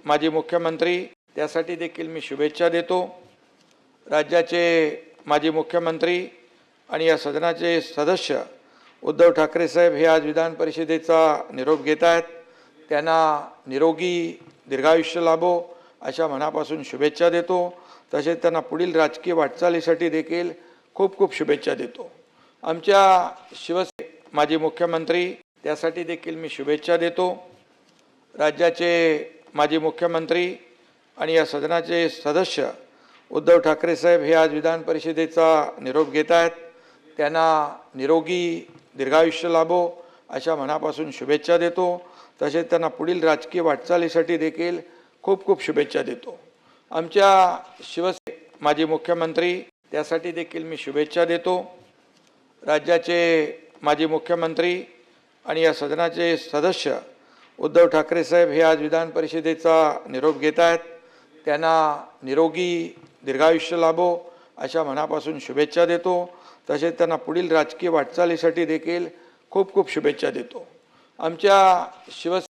माजी मुख्यमंत्री त्यासाठी देखील मी शुभेच्छा देतो। राज्याचे माजी मुख्यमंत्री आणि या सदनाचे सदस्य उद्धव ठाकरे साहेब हे आज विधान परिषदेचा निरोप घेत आहेत। त्यांना निरोगी दीर्घायुष्य लाभो अशा मनापासून शुभेच्छा देतो। तसेच त्यांना पुढील राजकीय वाटचालीसाठी देखील खूप खूप शुभेच्छा देतो। आमच्या शिवसेने माजी मुख्यमंत्री त्यासाठी देखील मी शुभेच्छा देतो। राज्याचे माजी मुख्यमंत्री आणि या सदनाचे सदस्य उद्धव ठाकरे साहेब हे आज विधान परिषदेचा निरोप घेत आहेत। त्यांना निरोगी दीर्घायुष्य लाभो अशा मनापासून शुभेच्छा देतो। तसेच त्यांना पुढील राजकीय वाटचालीसाठी देखील खूप खूप शुभेच्छा देतो। आमच्या शिवसेने माजी मुख्यमंत्री त्यासाठी देखील मी शुभेच्छा देतो। राज्याचे माजी मुख्यमंत्री आणि या सदनाचे सदस्य उद्धव ठाकरे साहेब हे आज विधान परिषदेचा निरोप घेत आहेत। त्यांना निरोगी दीर्घायुष्य लाभो अशा मनापासून शुभेच्छा देतो। तसेच त्यांना पुढील राजकीय वाटचालीसाठी देखील खूप खूप शुभेच्छा देतो। आमच्या शिवसेने